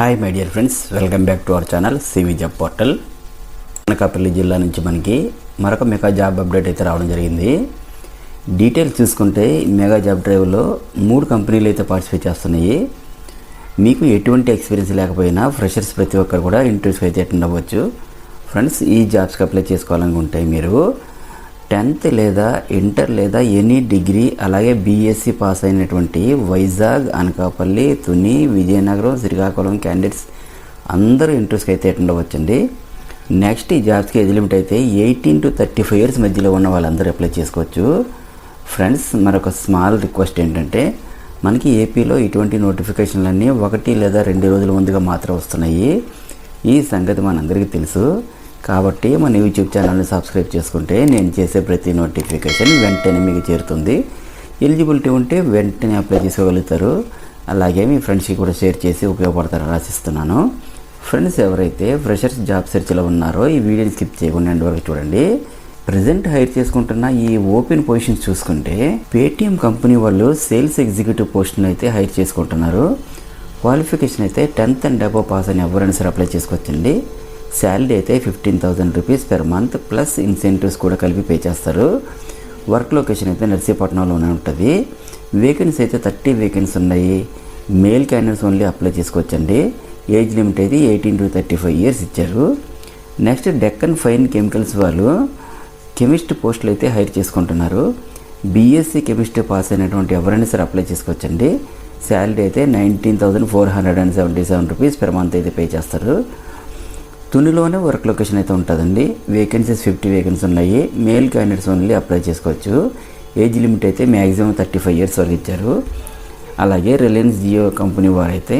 Hi my dear friends, welcome back to our channel CV job portal. Anakapalli జిల్లా నుంచి మనకి మరొక మెగా జాబ్ అప్డేట్ అయితే రావడం జరిగింది. డీటెయిల్స్ చూసుకుంటే మెగా జాబ్ డ్రైవ్లో 3 కంపెనీలు అయితే పార్టిసిపేట్ చేస్తున్నాయి. మీకు ఎటువంటి ఎక్స్పీరియన్స్ లేకపోయినా ఫ్రెషర్స్ ప్రతి ఒక్కరు కూడా ఇంటర్వ్యూస్కి అయితే అటెండ్ అవ్వచ్చు. ఫ్రెండ్స్, ఈ జాబ్స్కి అప్లై చేసుకోవాలనుకుంటే మీరు 10th లేదా ఇంటర్ లేదా ఎనీ డిగ్రీ అలాగే బీఎస్సీ పాస్ అయినటువంటి వైజాగ్, అనకాపల్లి, తుని, విజయనగరం, శ్రీకాకుళం క్యాండిడేట్స్ అందరూ ఇంట్రెస్ట్కి అయితే అటెండ్ అవ్వచ్చండి. నెక్స్ట్ ఈ జాబ్స్కి ఏజ్ లిమిట్ అయితే 18 to 35 years మధ్యలో ఉన్న వాళ్ళందరూ అప్లై చేసుకోవచ్చు. ఫ్రెండ్స్, మరొక స్మాల్ రిక్వెస్ట్ ఏంటంటే మనకి ఏపీలో ఇటువంటి నోటిఫికేషన్లన్నీ 1 లేదా 2 రోజుల ముందుగా మాత్రం వస్తున్నాయి. ఈ సంగతి మనందరికీ తెలుసు. కాబట్టి మన యూట్యూబ్ ఛానల్ని సబ్స్క్రైబ్ చేసుకుంటే నేను చేసే ప్రతి నోటిఫికేషన్ వెంటనే మీకు చేరుతుంది. ఎలిజిబిలిటీ ఉంటే వెంటనే అప్లై చేసుకోగలుగుతారు. అలాగే మీ ఫ్రెండ్స్కి కూడా షేర్ చేసి ఉపయోగపడతారని ఆశిస్తున్నాను. ఫ్రెండ్స్, ఎవరైతే ఫ్రెషర్స్ జాబ్ సెర్చ్లో ఉన్నారో ఈ వీడియోని స్కిప్ చేయకుండా ఎండ్ వరకు చూడండి. ప్రజెంట్ హైర్ చేసుకుంటున్న ఈ ఓపెన్ పొజిషన్స్ చూసుకుంటే పేటీఎం కంపెనీ వాళ్ళు సేల్స్ ఎగ్జిక్యూటివ్ పోస్టులను అయితే హైర్ చేసుకుంటున్నారు. క్వాలిఫికేషన్ అయితే 10th and above పాస్ అని ఎవరైనా సరే అప్లై చేసుకోవచ్చండి. శాలరీ అయితే 15,000 rupees per month plus incentives కూడా కలిపి పే చేస్తారు. వర్క్ లొకేషన్ అయితే నర్సీపట్నంలోనే ఉంటుంది. వేకెన్సీ అయితే 30 వేకెన్సీ ఉన్నాయి. మేల్ క్యాండిడేట్స్ ఓన్లీ అప్లై చేసుకోవచ్చండి. ఏజ్ లిమిట్ అయితే 18 to 35 years ఇచ్చారు. నెక్స్ట్ డెక్కన్ ఫైన్ కెమికల్స్ వాళ్ళు కెమిస్ట్ పోస్టులు అయితే హైర్ చేసుకుంటున్నారు. బీఎస్సీ కెమిస్ట్రీ పాస్ అయినటువంటి ఎవరైనా సరే అప్లై చేసుకోవచ్చండి. శాలరీ అయితే 19,477 రూపీస్ పెర్ మంత్ అయితే పే చేస్తారు. తునిలోనే వర్క్ లొకేషన్ అయితే ఉంటుందండి. వేకెన్సీస్ 50 వేకెన్సీ ఉన్నాయి. మేల్ క్యాండిడేట్స్ ఓన్లీ అప్లై చేసుకోవచ్చు. ఏజ్ లిమిట్ అయితే మ్యాక్సిమం 35 years వరకు ఇచ్చారు. అలాగే రిలయన్స్ జియో కంపెనీ వారైతే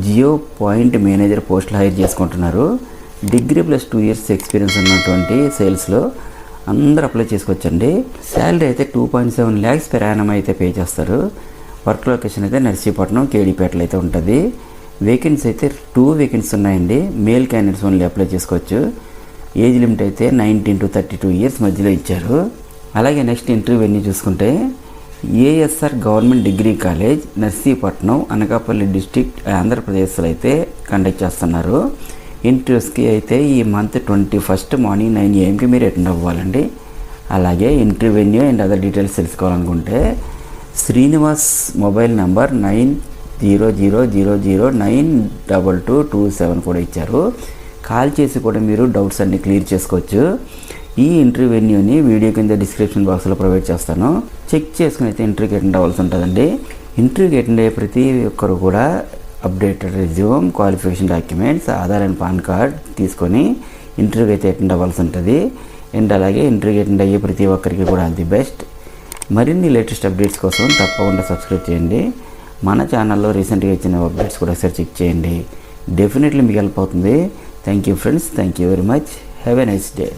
జియో పాయింట్ మేనేజర్ పోస్టులు హైర్ చేసుకుంటున్నారు. డిగ్రీ ప్లస్ 2 years ఎక్స్పీరియన్స్ ఉన్నటువంటి సేల్స్లో అందరూ అప్లై చేసుకోవచ్చండి. శాలరీ అయితే 2.7 lakhs per annum అయితే పే చేస్తారు. వర్క్ లొకేషన్ అయితే నర్సీపట్నం, కేడీపేటలో అయితే ఉంటుంది. వేకెన్సీ అయితే 2 వేకెన్సీ ఉన్నాయండి. మేల్ క్యాండిడేట్స్ ఓన్లీ అప్లై చేసుకోవచ్చు. ఏజ్ లిమిట్ అయితే 19 to 32 years మధ్యలో ఇచ్చారు. అలాగే నెక్స్ట్ ఇంటర్వ్యూ అన్నీ చూసుకుంటే ASR government degree college, Narsipatnam, Anakapalli district, ఆంధ్రప్రదేశ్లో అయితే కండక్ట్ చేస్తున్నారు. ఇంటర్వ్యూస్కి అయితే ఈ మంత్ 21st మార్నింగ్ 9 AM మీరు అటెండ్ అవ్వాలండి. అలాగే ఇంటర్వ్యూ అండ్ అదర్ డీటెయిల్స్ తెలుసుకోవాలనుకుంటే శ్రీనివాస్ మొబైల్ నెంబర్ 9000092227 కూడా ఇచ్చారు. కాల్ చేసి కూడా మీరు డౌట్స్ అన్ని క్లియర్ చేసుకోవచ్చు. ఈ ఇంటర్వ్యూని వీడియో కింద డిస్క్రిప్షన్ బాక్స్లో ప్రొవైడ్ చేస్తాను. చెక్ చేసుకుని అయితే ఇంటర్వ్యూకి అటెండ్ అవ్వాల్సి ఉంటుందండి. ఇంటర్వ్యూకి అటెండ్ అయ్యే ప్రతి ఒక్కరు కూడా updated resume, qualification documents, Aadhaar and pan card తీసుకొని ఇంటర్వ్యూకి అయితే అటెండ్ అవ్వాల్సి ఉంటుంది. అండ్ అలాగే ఇంటర్వ్యూకి అటెండ్ అయ్యే ప్రతి ఒక్కరికి కూడా ఆల్ ది బెస్ట్. మరిన్ని లేటెస్ట్ అప్డేట్స్ కోసం తప్పకుండా సబ్స్క్రైబ్ చేయండి. మన ఛానల్లో రీసెంట్గా ఇచ్చిన అప్డేట్స్ కూడా ఒకసారి చెక్ చేయండి. డెఫినెట్లీ మీకు హెల్ప్ అవుతుంది. Thank you friends, thank you very much. Have a nice day.